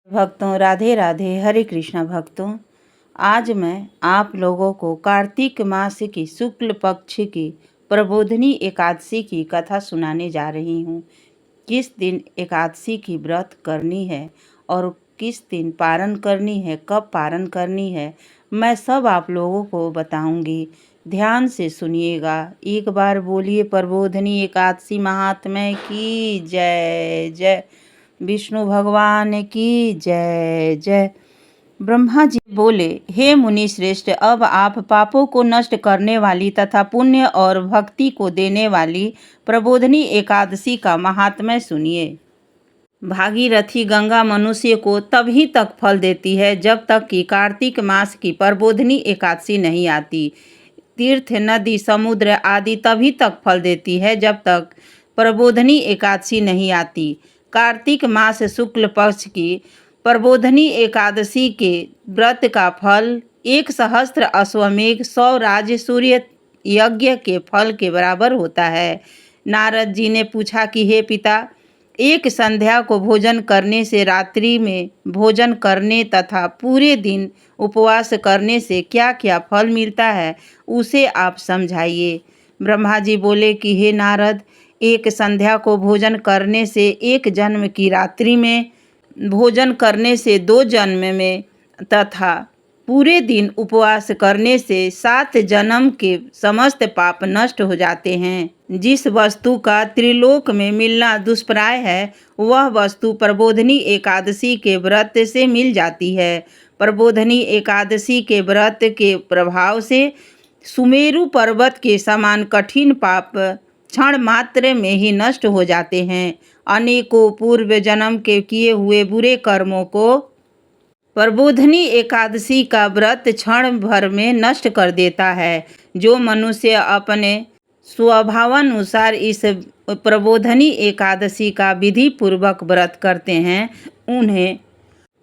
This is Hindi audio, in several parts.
भक्तों, राधे राधे। हरे कृष्णा भक्तों, आज मैं आप लोगों को कार्तिक मास की शुक्ल पक्ष की प्रबोधनी एकादशी की कथा सुनाने जा रही हूँ। किस दिन एकादशी की व्रत करनी है और किस दिन पारण करनी है, कब पारण करनी है, मैं सब आप लोगों को बताऊंगी। ध्यान से सुनिएगा। एक बार बोलिए प्रबोधनी एकादशी महात्म्य की जय जय। विष्णु भगवान की जय जय। ब्रह्मा जी बोले, हे मुनि श्रेष्ठ, अब आप पापों को नष्ट करने वाली तथा पुण्य और भक्ति को देने वाली प्रबोधनी एकादशी का महात्म्य सुनिए। भागीरथी गंगा मनुष्य को तभी तक फल देती है जब तक कि कार्तिक मास की प्रबोधनी एकादशी नहीं आती। तीर्थ, नदी, समुद्र आदि तभी तक फल देती है जब तक प्रबोधनी एकादशी नहीं आती। कार्तिक मास शुक्ल पक्ष की प्रबोधनी एकादशी के व्रत का फल 1,000 अश्वमेघ 100 राज सूर्य यज्ञ के फल के बराबर होता है। नारद जी ने पूछा कि हे पिता, एक संध्या को भोजन करने से, रात्रि में भोजन करने तथा पूरे दिन उपवास करने से क्या क्या फल मिलता है, उसे आप समझाइए। ब्रह्मा जी बोले कि हे नारद, एक संध्या को भोजन करने से 1 जन्म की रात्रि में, भोजन करने से 2 जन्म में तथा पूरे दिन उपवास करने से 7 जन्म के समस्त पाप नष्ट हो जाते हैं। जिस वस्तु का त्रिलोक में मिलना दुष्प्राय है, वह वस्तु प्रबोधनी एकादशी के व्रत से मिल जाती है। प्रबोधनी एकादशी के व्रत के प्रभाव से सुमेरु पर्वत के समान कठिन पाप क्षण मात्र में ही नष्ट हो जाते हैं। अनेकों पूर्व जन्म के किए हुए बुरे कर्मों को प्रबोधनी एकादशी का व्रत क्षण भर में नष्ट कर देता है। जो मनुष्य अपने स्वभावानुसार इस प्रबोधनी एकादशी का विधि पूर्वक व्रत करते हैं, उन्हें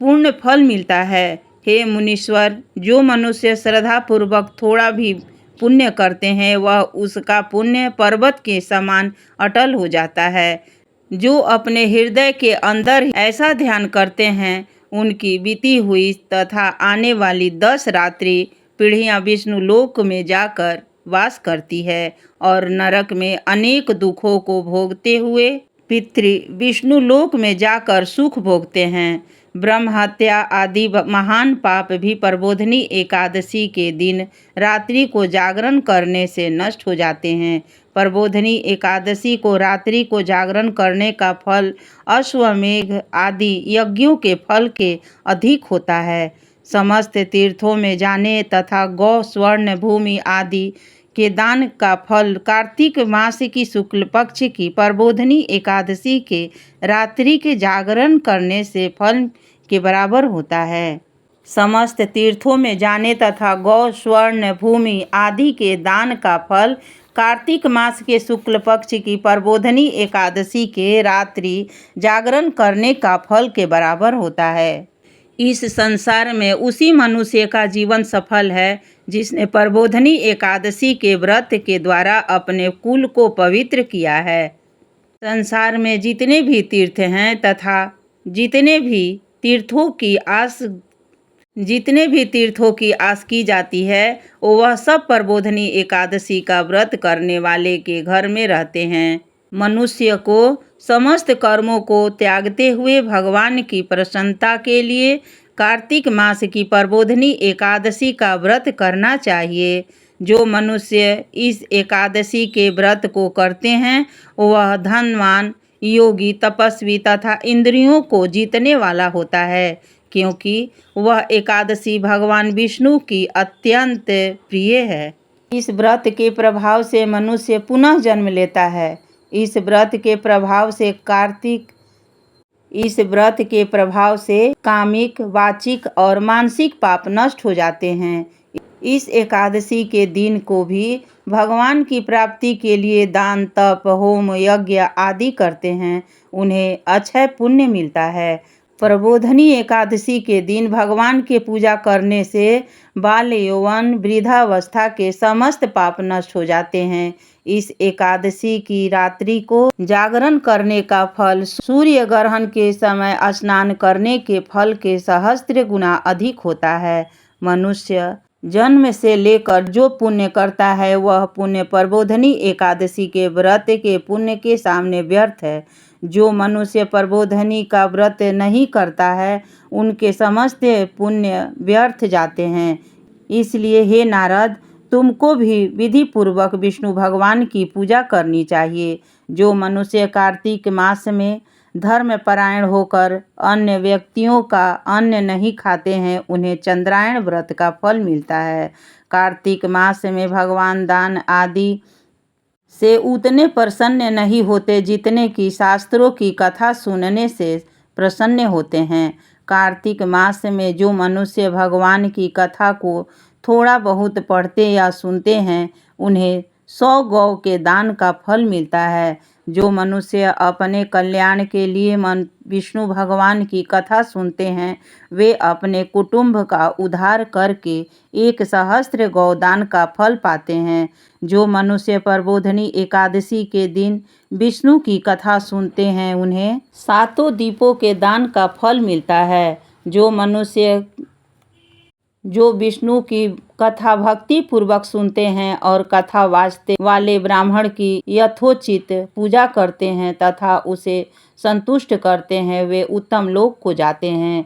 पूर्ण फल मिलता है। हे मुनीश्वर, जो मनुष्य श्रद्धा पूर्वक थोड़ा भी पुण्य करते हैं, वह उसका पुण्य पर्वत के समान अटल हो जाता है। जो अपने हृदय के अंदर ऐसा ध्यान करते हैं, उनकी बीती हुई तथा आने वाली 10 रात्रि पीढ़ियां विष्णु लोक में जाकर वास करती है और नरक में अनेक दुखों को भोगते हुए पितृ विष्णु लोक में जाकर सुख भोगते हैं। ब्रह्म हत्या आदि महान पाप भी प्रबोधनी एकादशी के दिन रात्रि को जागरण करने से नष्ट हो जाते हैं। प्रबोधनी एकादशी को रात्रि को जागरण करने का फल अश्वमेघ आदि यज्ञों के फल के अधिक होता है। समस्त तीर्थों में जाने तथा गौ, स्वर्ण, भूमि आदि के दान का फल कार्तिक मास की शुक्ल पक्ष की प्रबोधनी एकादशी के रात्रि के जागरण करने से फल के बराबर होता है। समस्त तीर्थों में जाने तथा गौ, स्वर्ण, भूमि आदि के दान का फल कार्तिक मास के शुक्ल पक्ष की प्रबोधनी एकादशी के रात्रि जागरण करने का फल के बराबर होता है। इस संसार में उसी मनुष्य का जीवन सफल है जिसने प्रबोधनी एकादशी के व्रत के द्वारा अपने कुल को पवित्र किया है। संसार में जितने भी तीर्थ हैं तथा जितने भी तीर्थों की आस की जाती है, वह सब प्रबोधनी एकादशी का व्रत करने वाले के घर में रहते हैं। मनुष्य को समस्त कर्मों को त्यागते हुए भगवान की प्रसन्नता के लिए कार्तिक मास की प्रबोधनी एकादशी का व्रत करना चाहिए। जो मनुष्य इस एकादशी के व्रत को करते हैं, वह धनवान, योगी, तपस्वी तथा इंद्रियों को जीतने वाला होता है, क्योंकि वह एकादशी भगवान विष्णु की अत्यंत प्रिय है। इस व्रत के प्रभाव से मनुष्य पुनः जन्म लेता है। इस व्रत के प्रभाव से कामिक, वाचिक और मानसिक पाप नष्ट हो जाते हैं। इस एकादशी के दिन को भी भगवान की प्राप्ति के लिए दान, तप, होम, यज्ञ आदि करते हैं, उन्हें अक्षय पुण्य मिलता है। प्रबोधनी एकादशी के दिन भगवान की पूजा करने से बाल यौवन वृद्धावस्था के समस्त पाप नष्ट हो जाते हैं। इस एकादशी की रात्रि को जागरण करने का फल सूर्य ग्रहण के समय स्नान करने के फल के सहस्त्र गुना अधिक होता है। मनुष्य जन्म से लेकर जो पुण्य करता है वह पुण्य प्रबोधनी एकादशी के व्रत के पुण्य के सामने व्यर्थ है। जो मनुष्य प्रबोधनी का व्रत नहीं करता है उनके समस्त पुण्य व्यर्थ जाते हैं। इसलिए हे नारद, तुमको भी विधि पूर्वक विष्णु भगवान की पूजा करनी चाहिए। जो मनुष्य कार्तिक मास में धर्मपरायण होकर अन्य व्यक्तियों का अन्न नहीं खाते हैं उन्हें चंद्रायण व्रत का फल मिलता है। कार्तिक मास में भगवान दान आदि से उतने प्रसन्न नहीं होते जितने कि शास्त्रों की कथा सुनने से प्रसन्न होते हैं। कार्तिक मास में जो मनुष्य भगवान की कथा को थोड़ा बहुत पढ़ते या सुनते हैं उन्हें 100 गौ के दान का फल मिलता है। जो मनुष्य अपने कल्याण के लिए विष्णु भगवान की कथा सुनते हैं वे अपने कुटुंब का उद्धार करके 1 सहस्त्र गौदान का फल पाते हैं। जो मनुष्य प्रबोधनी एकादशी के दिन विष्णु की कथा सुनते हैं उन्हें 7 दीपों के दान का फल मिलता है। जो मनुष्य जो विष्णु की कथा भक्ति पूर्वक सुनते हैं और कथा वाचते वाले ब्राह्मण की यथोचित पूजा करते हैं तथा उसे संतुष्ट करते हैं वे उत्तम लोक को जाते हैं।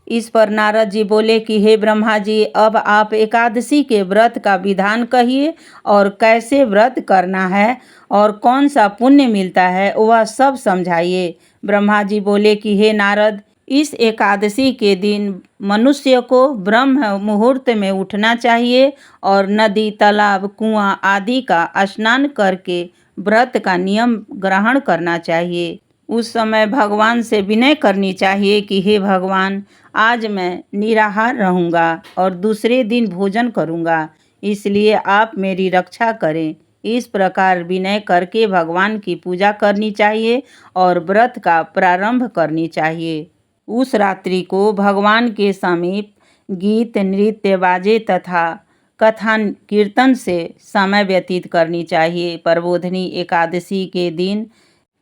इस पर नारद जी बोले कि हे ब्रह्मा जी, अब आप एकादशी के व्रत का विधान कहिए और कैसे व्रत करना है और कौन सा पुण्य मिलता है वह सब समझाइए। ब्रह्मा जी बोले कि हे नारद, इस एकादशी के दिन मनुष्य को ब्रह्म मुहूर्त में उठना चाहिए और नदी, तालाब, कुआं आदि का स्नान करके व्रत का नियम ग्रहण करना चाहिए। उस समय भगवान से विनय करनी चाहिए कि हे भगवान, आज मैं निराहार रहूँगा और दूसरे दिन भोजन करूँगा, इसलिए आप मेरी रक्षा करें। इस प्रकार विनय करके भगवान की पूजा करनी चाहिए और व्रत का प्रारंभ करनी चाहिए। उस रात्रि को भगवान के समीप गीत, नृत्य, बाजे तथा कथा कीर्तन से समय व्यतीत करनी चाहिए। प्रबोधनी एकादशी के दिन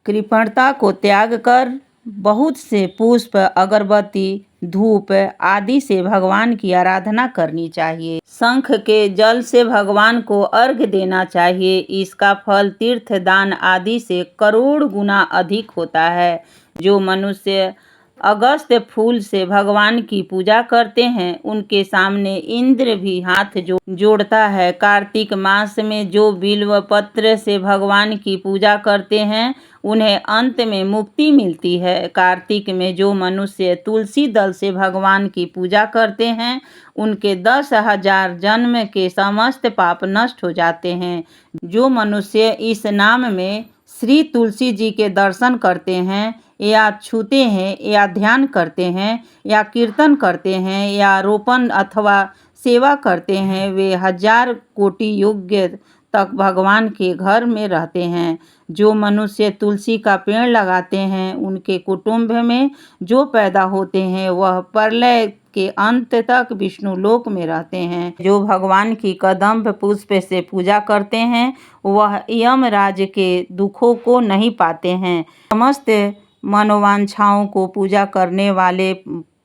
कृपणता को त्याग कर बहुत से पुष्प, अगरबत्ती, धूप आदि से भगवान की आराधना करनी चाहिए। शंख के जल से भगवान को अर्घ्य देना चाहिए। इसका फल तीर्थ दान आदि से करोड़ गुना अधिक होता है। जो मनुष्य अगस्त्य फूल से भगवान की पूजा करते हैं उनके सामने इंद्र भी हाथ जोड़ता है। कार्तिक मास में जो बिल्व पत्र से भगवान की पूजा करते हैं उन्हें अंत में मुक्ति मिलती है। कार्तिक में जो मनुष्य तुलसी दल से भगवान की पूजा करते हैं उनके 10,000 जन्म के समस्त पाप नष्ट हो जाते हैं। जो मनुष्य इस नाम में श्री तुलसी जी के दर्शन करते हैं या छूते हैं या ध्यान करते हैं या कीर्तन करते हैं या रोपण अथवा सेवा करते हैं वे 1000 कोटि योग्य तक भगवान के घर में रहते हैं। जो मनुष्य तुलसी का पेड़ लगाते हैं उनके कुटुंब में जो पैदा होते हैं वह प्रलय के अंत तक विष्णु लोक में रहते हैं। जो भगवान की कदम्ब पुष्प से पूजा करते हैं वह यमराज के दुखों को नहीं पाते हैं। समस्त मनोवांछाओं को पूजा करने वाले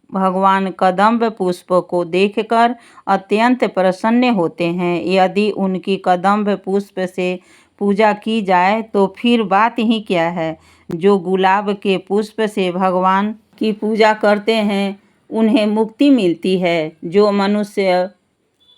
भगवान कदम्ब पुष्प को देखकर अत्यंत प्रसन्न होते हैं। यदि उनकी कदम्ब पुष्प से पूजा की जाए तो फिर बात ही क्या है। जो गुलाब के पुष्प से भगवान की पूजा करते हैं उन्हें मुक्ति मिलती है। जो मनुष्य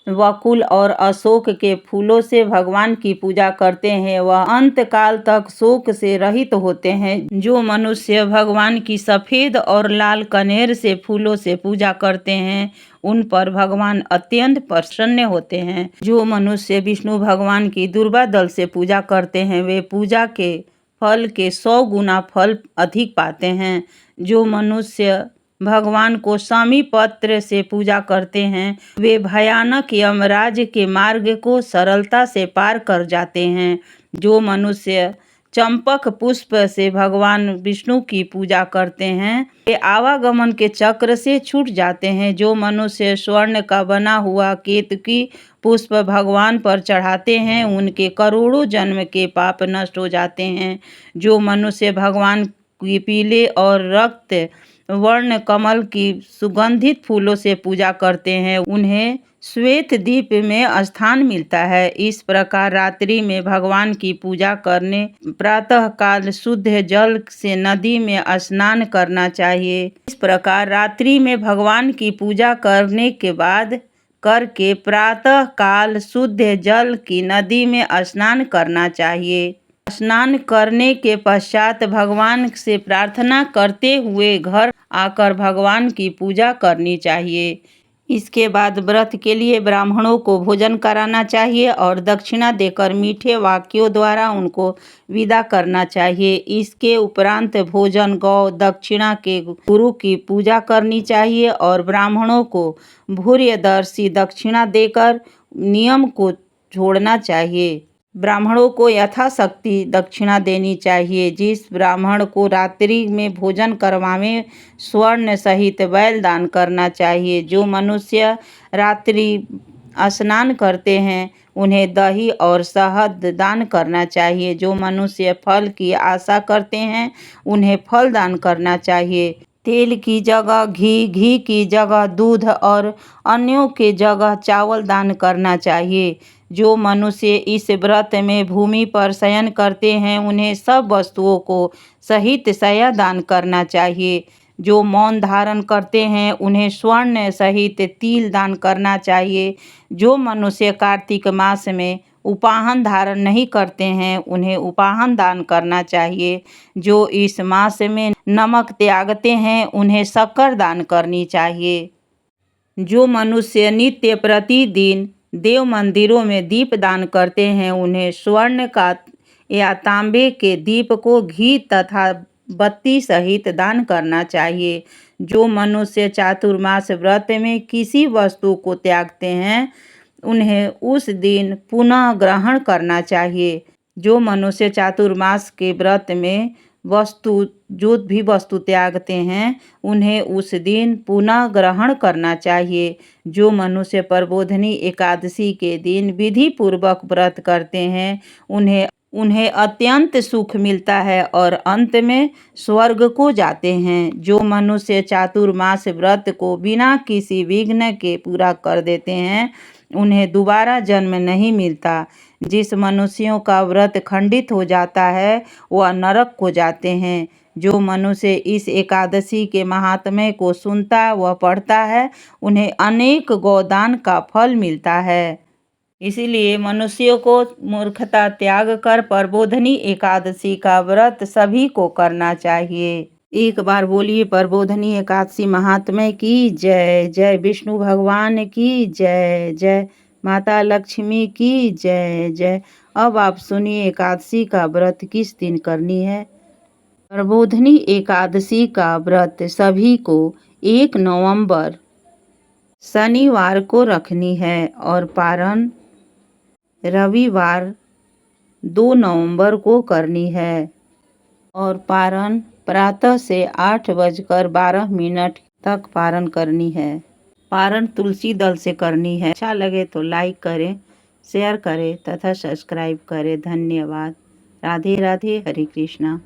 वकुल और अशोक के फूलों से भगवान की पूजा करते हैं वह अंत काल तक शोक से रहित होते हैं। जो मनुष्य भगवान की सफ़ेद और लाल कनेर से फूलों से पूजा करते हैं उन पर भगवान अत्यंत प्रसन्न होते हैं। जो मनुष्य विष्णु भगवान की दुर्वा दल से पूजा करते हैं वे पूजा के फल के 100 गुना फल अधिक पाते हैं। जो मनुष्य भगवान को शमी पत्र से पूजा करते हैं वे भयानक यमराज के मार्ग को सरलता से पार कर जाते हैं। जो मनुष्य चंपक पुष्प से भगवान विष्णु की पूजा करते हैं। ये आवागमन के चक्र से छूट जाते हैं। जो मनुष्य स्वर्ण का बना हुआ केतकी पुष्प भगवान पर चढ़ाते हैं, उनके करोड़ों जन्म के पाप नष्ट हो जाते हैं। जो मनुष्य भगवान की पीले और रक्त वर्ण कमल की सुगंधित फूलों से पूजा करते हैं, उन्हें श्वेत दीप में स्थान मिलता है। इस प्रकार रात्रि में भगवान की पूजा करने प्रातः काल शुद्ध जल से नदी में स्नान करना चाहिए। इस प्रकार रात्रि में भगवान की पूजा करने के बाद करके प्रातः काल शुद्ध जल की नदी में स्नान करना चाहिए। स्नान करने के पश्चात भगवान से प्रार्थना करते हुए घर आकर भगवान की पूजा करनी चाहिए। इसके बाद व्रत के लिए ब्राह्मणों को भोजन कराना चाहिए और दक्षिणा देकर मीठे वाक्यों द्वारा उनको विदा करना चाहिए। इसके उपरांत भोजन, गौ दक्षिणा के गुरु की पूजा करनी चाहिए और ब्राह्मणों को भूर्यदर्शी दक्षिणा देकर नियम को छोड़ना चाहिए। ब्राह्मणों को यथाशक्ति दक्षिणा देनी चाहिए। जिस ब्राह्मण को रात्रि में भोजन करवावें, स्वर्ण सहित बैल दान करना चाहिए। जो मनुष्य रात्रि स्नान करते हैं, उन्हें दही और शहद दान करना चाहिए। जो मनुष्य फल की आशा करते हैं, उन्हें फल दान करना चाहिए। तेल की जगह घी, घी की जगह दूध और अन्यों की जगह चावल दान करना चाहिए। जो मनुष्य इस व्रत में भूमि पर शयन करते हैं, उन्हें सब वस्तुओं को सहित शय्या दान करना चाहिए। जो मौन धारण करते हैं, उन्हें स्वर्ण सहित तिल दान करना चाहिए। जो मनुष्य कार्तिक मास में उपाहन धारण नहीं करते हैं, उन्हें उपाहन दान करना चाहिए। जो इस मास में नमक त्यागते हैं, उन्हें शक्कर दान करनी चाहिए। जो मनुष्य नित्य प्रतिदिन देव मंदिरों में दीप दान करते हैं, उन्हें स्वर्ण का या तांबे के दीप को घी तथा बत्ती सहित दान करना चाहिए। जो मनुष्य चातुर्मास व्रत में किसी वस्तु को त्यागते हैं, उन्हें उस दिन पुनः ग्रहण करना चाहिए। जो मनुष्य चातुर्मास के व्रत में जो भी वस्तु त्यागते हैं, उन्हें उस दिन पुनः ग्रहण करना चाहिए। जो मनुष्य प्रबोधिनी एकादशी के दिन विधि पूर्वक व्रत करते हैं, उन्हें अत्यंत सुख मिलता है और अंत में स्वर्ग को जाते हैं। जो मनुष्य चातुर्मास व्रत को बिना किसी विघ्न के पूरा कर देते हैं, उन्हें दोबारा जन्म नहीं मिलता। जिस मनुष्यों का व्रत खंडित हो जाता है, वह नरक को जाते हैं। जो मनुष्य इस एकादशी के महात्म्य को सुनता व पढ़ता है, उन्हें अनेक गोदान का फल मिलता है। इसीलिए मनुष्यों को मूर्खता त्याग कर प्रबोधिनी एकादशी का व्रत सभी को करना चाहिए। एक बार बोलिए प्रबोधिनी एकादशी महात्म्य की जय। जय विष्णु भगवान की जय। जय माता लक्ष्मी की जय। जय। अब आप सुनिए एकादशी का व्रत किस दिन करनी है। प्रबोधिनी एकादशी का व्रत सभी को 1 नवंबर शनिवार को रखनी है और पारण रविवार 2 नवंबर को करनी है और पारण प्रातः से 8:12 तक पारण करनी है। पारण तुलसी दल से करनी है। अच्छा लगे तो लाइक करें, शेयर करें तथा सब्सक्राइब करें। धन्यवाद। राधे राधे। हरे कृष्णा।